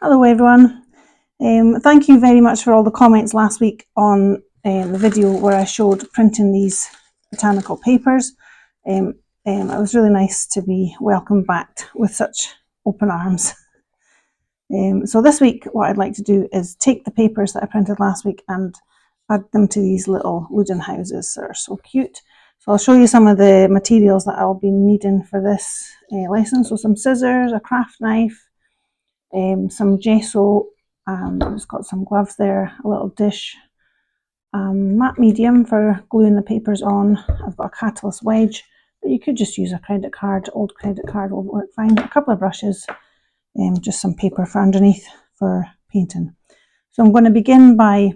Hello everyone. Thank you very much for all the comments last week on the video where I showed printing these botanical papers. It was really nice to be welcomed back with such open arms. So this week what I'd like to do is take the papers that I printed last week and add them to these little wooden houses that are so cute. So I'll show you some of the materials that I'll be needing for this lesson. So some scissors, a craft knife, some gesso, I've just got some gloves there, a little dish, matte medium for gluing the papers on. I've got a catalyst wedge, but you could just use a credit card, old credit card will work fine. A couple of brushes, just some paper for underneath for painting. So I'm going to begin by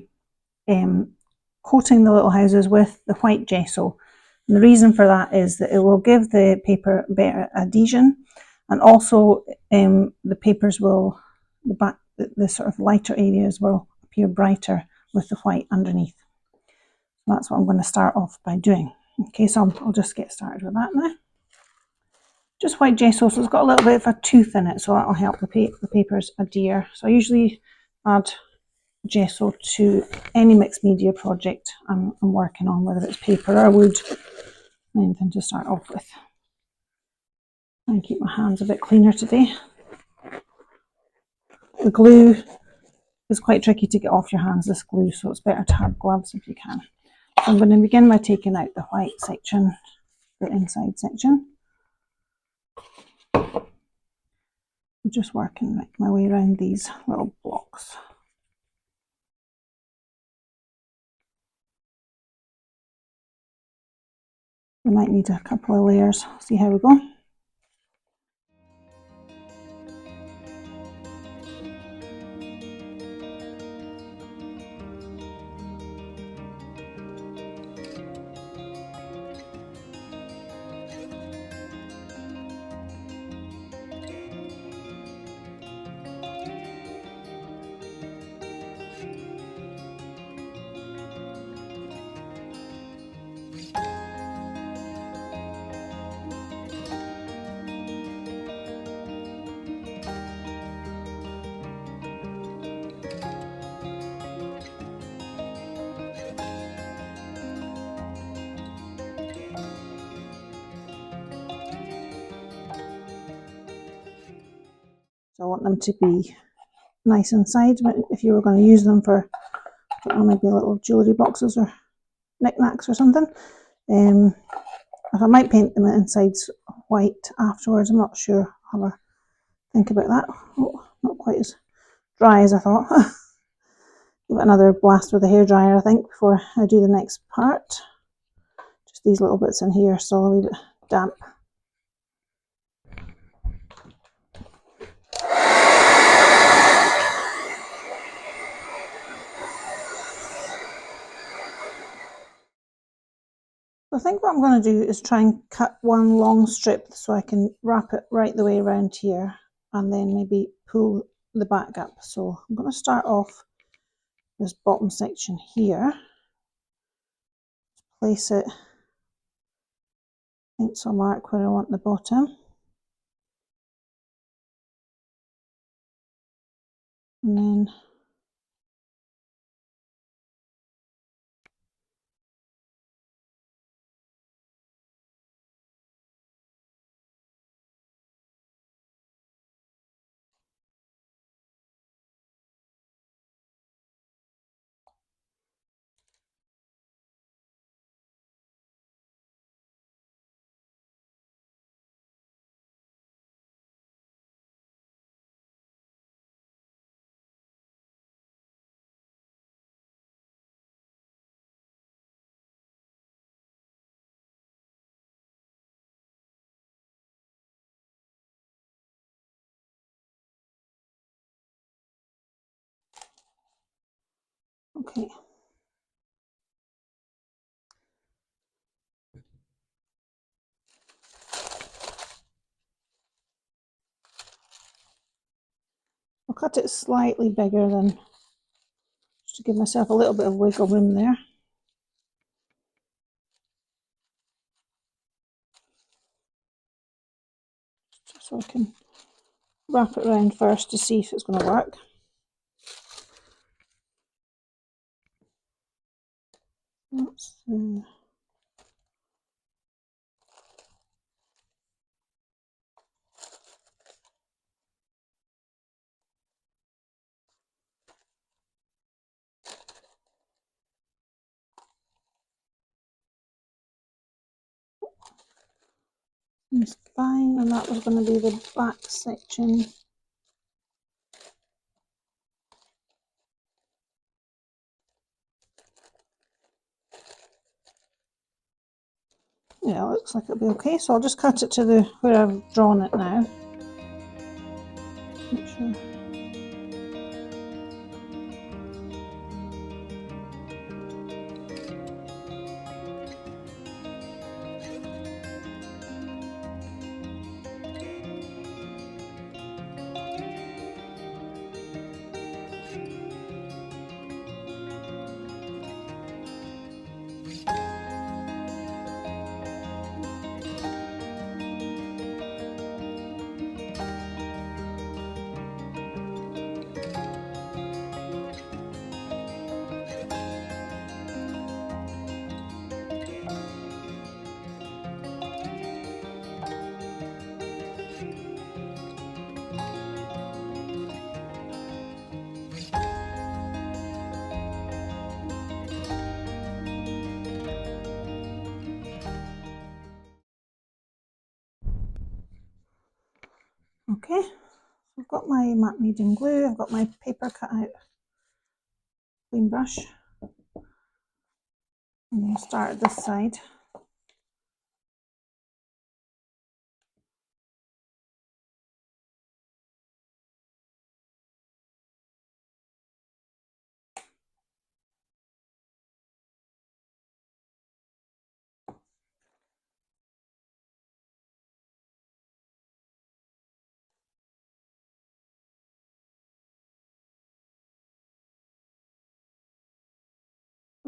coating the little houses with the white gesso. And the reason for that is that it will give the paper better adhesion, and also the papers will, the sort of lighter areas will appear brighter with the white underneath. That's what I'm going to start off by doing. Okay, so I'll just get started with that now. Just white gesso, so it's got a little bit of a tooth in it, so that'll help the papers adhere. So I usually add gesso to any mixed media project I'm working on, whether it's paper or wood, anything to start off with. And keep my hands a bit cleaner today. The glue is quite tricky to get off your hands, this glue, so it's better to have gloves if you can. So I'm going to begin by taking out the white section, the inside section. I'm just working my way around these little blocks. We might need a couple of layers, see how we go. So I want them to be nice inside, but if you were going to use them for, I don't know, maybe little jewellery boxes or knickknacks or something. I might paint them insides white afterwards, I'm not sure. I'll have a think about that. Oh, not quite as dry as I thought. Give it another blast with a hairdryer, I think, before I do the next part. Just these little bits in here, so I'll leave it damp. I think what I'm going to do is try and cut one long strip so I can wrap it right the way around here and then maybe pull the back up. So I'm going to start off this bottom section here, place it, pencil mark where I want the bottom, and then okay. I'll cut it slightly bigger than, just to give myself a little bit of wiggle room there. Just so I can wrap it around first to see if it's going to work. That's the spine, and that was going to be the back section. Yeah, it looks like it'll be okay. So I'll just cut it to the where I've drawn it now. Make sure. Okay, so I've got my matte medium glue, I've got my paper cut out, clean brush. I'm going to start at this side.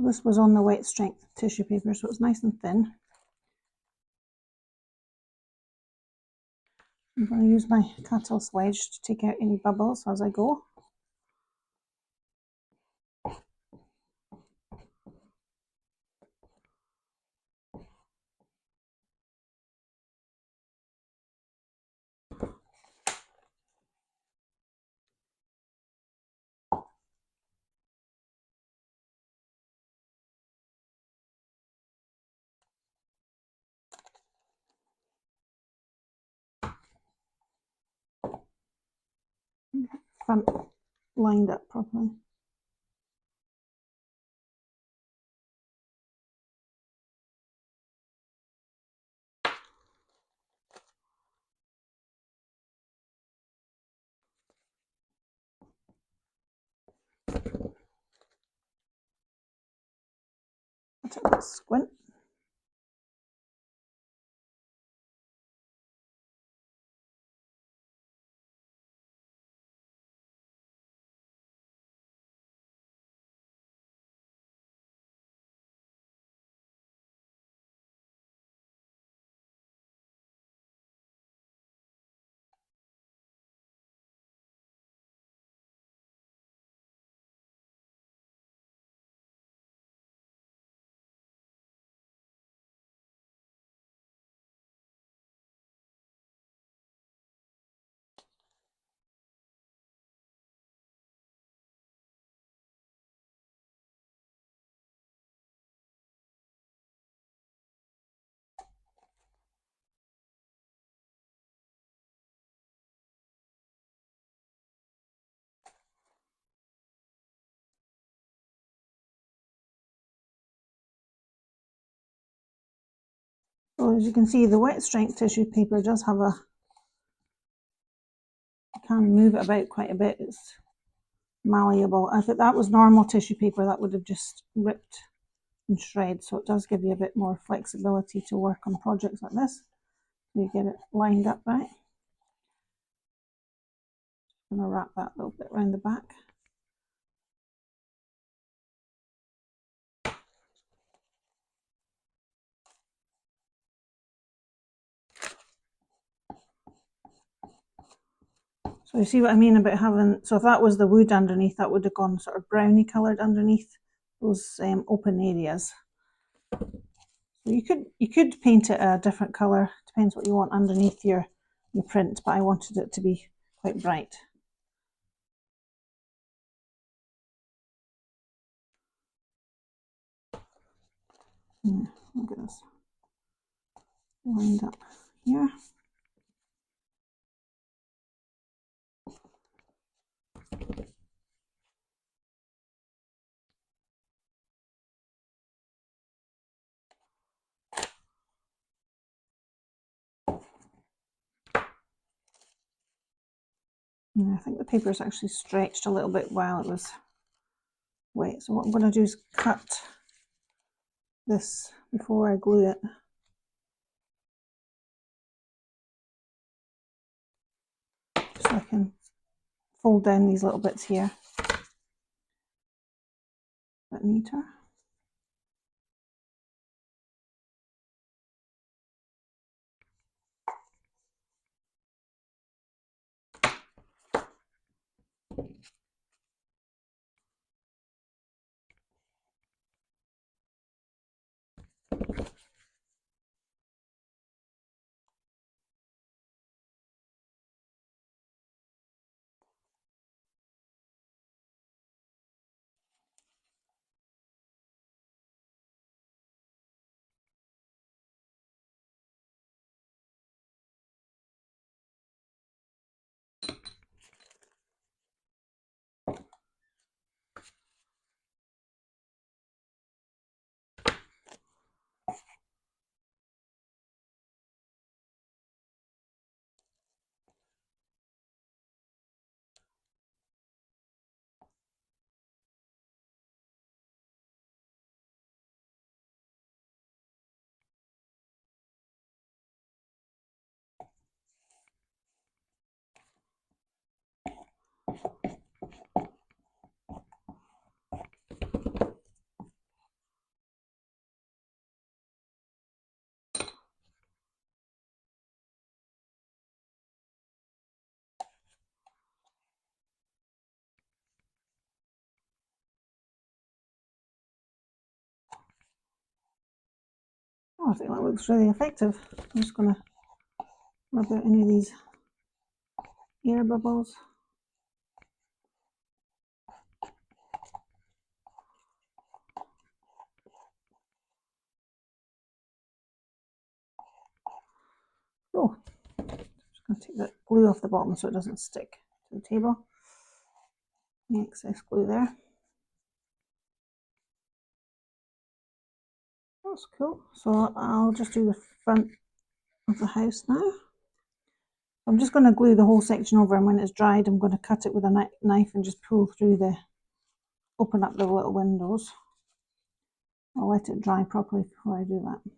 This was on the wet strength tissue paper, so it's nice and thin. I'm going to use my catalyst wedge to take out any bubbles as I go. Front lined up properly. I took a squint. So as you can see, the wet strength tissue paper does have a, you can move it about quite a bit. It's malleable. If that was normal tissue paper, that would have just ripped and shred. So it does give you a bit more flexibility to work on projects like this. So you get it lined up right. I'm going to wrap that little bit around the back. So you see what I mean about having, so if that was the wood underneath, that would have gone sort of browny coloured underneath those open areas. So you could paint it a different colour, depends what you want underneath your print, but I wanted it to be quite bright. Look at this, lined up here. Yeah, I think the paper is actually stretched a little bit while it was wet. So what I'm going to do is cut this before I glue it. So I can fold down these little bits here a bit neater. Oh, I think that looks really effective. I'm just going to rub out any of these air bubbles. Oh, I'm just going to take the glue off the bottom so it doesn't stick to the table. The excess glue there. That's cool. So I'll just do the front of the house now. I'm just going to glue the whole section over, and when it's dried I'm going to cut it with a knife and just pull through open up the little windows. I'll let it dry properly before I do that.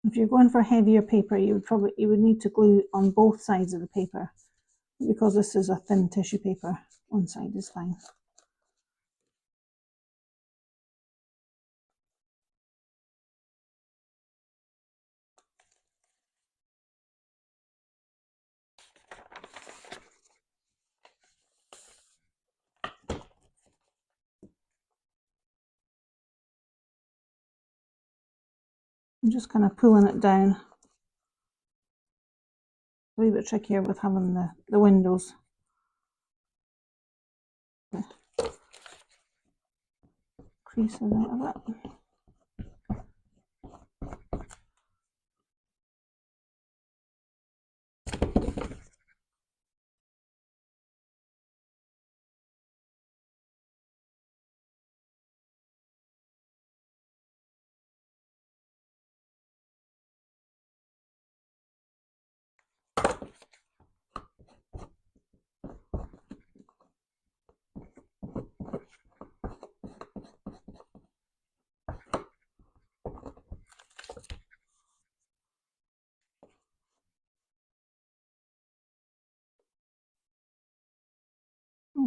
If you're going for heavier paper, you would need to glue on both sides of the paper. Because this is a thin tissue paper, one side is fine. I'm just kind of pulling it down. A little bit trickier with having the windows. Creases out of it.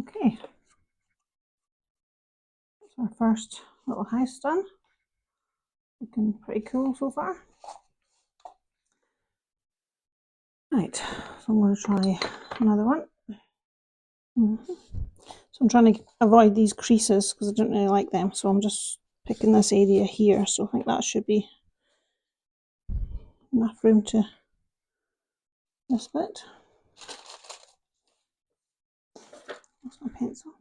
Okay, that's our first little house done. Looking pretty cool so far. Right, so I'm going to try another one. So I'm trying to avoid these creases because I don't really like them, so I'm just picking this area here, so I think that should be enough room to this bit. That's my pencil.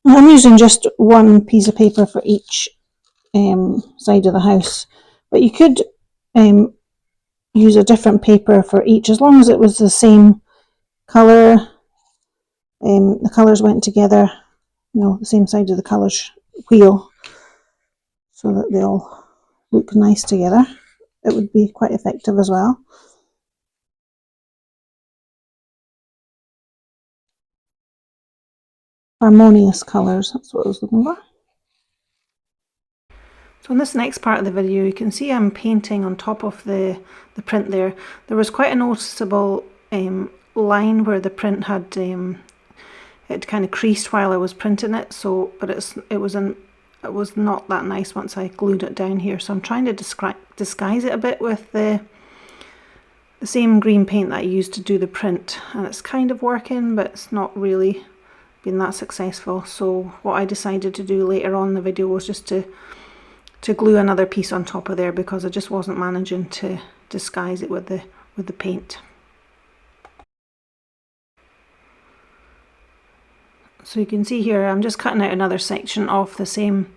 I'm using just one piece of paper for each side of the house, but you could use a different paper for each as long as it was the same colour. The colours went together, the same side of the colours wheel, so that they all look nice together. It would be quite effective as well. Harmonious colours, that's what I was looking for. So in this next part of the video, you can see I'm painting on top of the print there. There was quite a noticeable line where the print had it kind of creased while I was printing it. So, but it was not that nice once I glued it down here. So I'm trying to disguise it a bit with the same green paint that I used to do the print, and it's kind of working, but it's not really been that successful. So what I decided to do later on in the video was just to glue another piece on top of there, because I just wasn't managing to disguise it with the paint. So you can see here I'm just cutting out another section of the same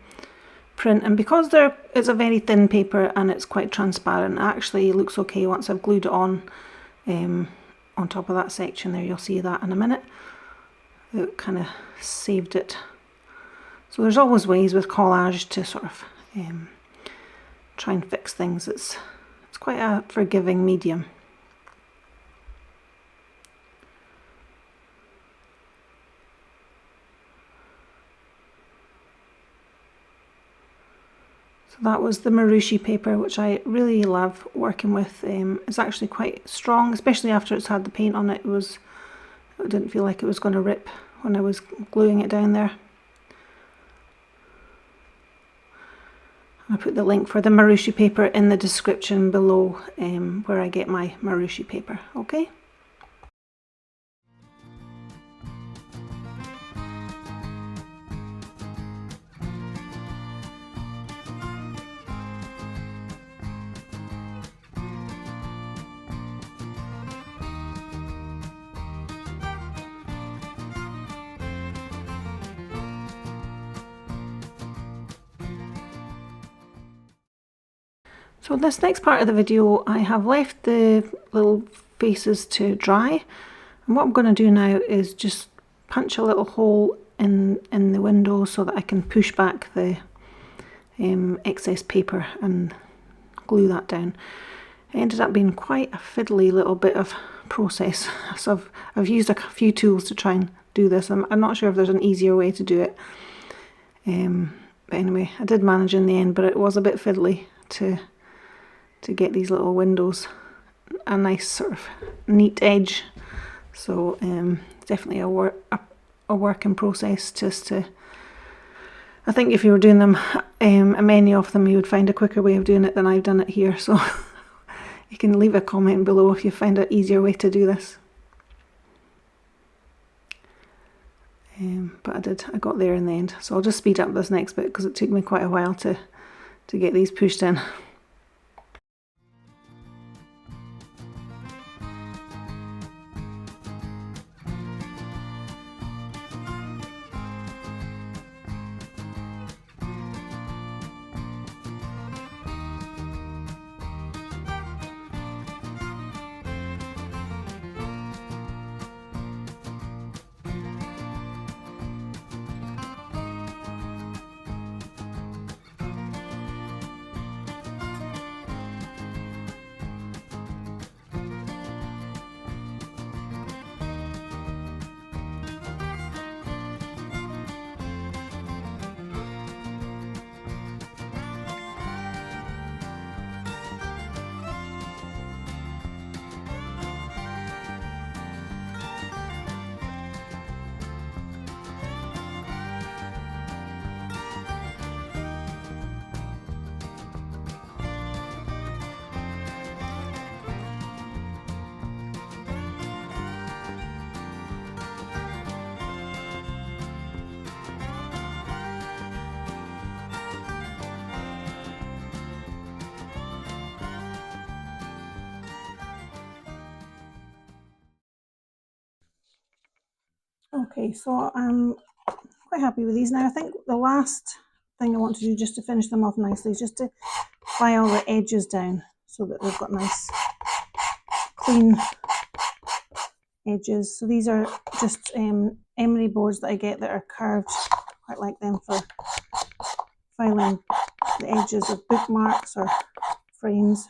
print, and because it's a very thin paper and it's quite transparent, it actually looks okay once I've glued it on top of that section there. You'll see that in a minute. It kind of saved it. So there's always ways with collage to sort of try and fix things. It's quite a forgiving medium. So that was the Maruishi paper, which I really love working with. It's actually quite strong, especially after it's had the paint on it. It didn't feel like it was going to rip when I was gluing it down there. I put the link for the Maruishi paper in the description below, where I get my Maruishi paper, okay? So this next part of the video, I have left the little faces to dry, and what I'm going to do now is just punch a little hole in the window so that I can push back the excess paper and glue that down. It ended up being quite a fiddly little bit of process. So I've used a few tools to try and do this. I'm not sure if there's an easier way to do it. But anyway, I did manage in the end, but it was a bit fiddly to get these little windows a nice sort of neat edge. So definitely a work in process. Just to, I think if you were doing them, many of them, you would find a quicker way of doing it than I've done it here. So you can leave a comment below if you find an easier way to do this. But I got there in the end. So I'll just speed up this next bit because it took me quite a while to get these pushed in. Okay, so I'm quite happy with these now. I think the last thing I want to do just to finish them off nicely is just to file the edges down so that they've got nice clean edges. So these are just emery boards that I get that are curved. Quite like them for filing the edges of bookmarks or frames.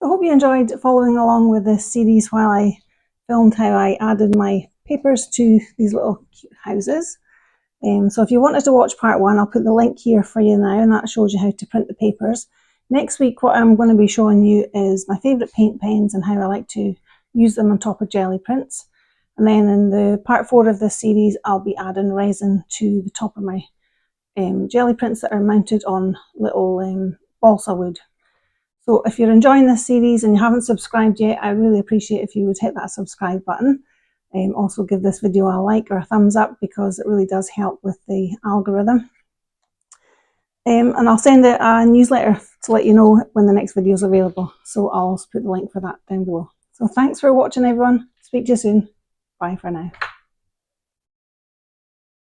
I hope you enjoyed following along with this series while I filmed how I added my papers to these little cute houses. So if you wanted to watch part 1, I'll put the link here for you now, and that shows you how to print the papers. Next week, what I'm going to be showing you is my favourite paint pens and how I like to use them on top of jelly prints. And then in the part 4 of this series, I'll be adding resin to the top of my jelly prints that are mounted on little balsa wood. So if you're enjoying this series and you haven't subscribed yet, I really appreciate if you would hit that subscribe button. Also give this video a like or a thumbs up because it really does help with the algorithm. And I'll send out a newsletter to let you know when the next video is available. So I'll also put the link for that down below. So thanks for watching everyone. Speak to you soon. Bye for now.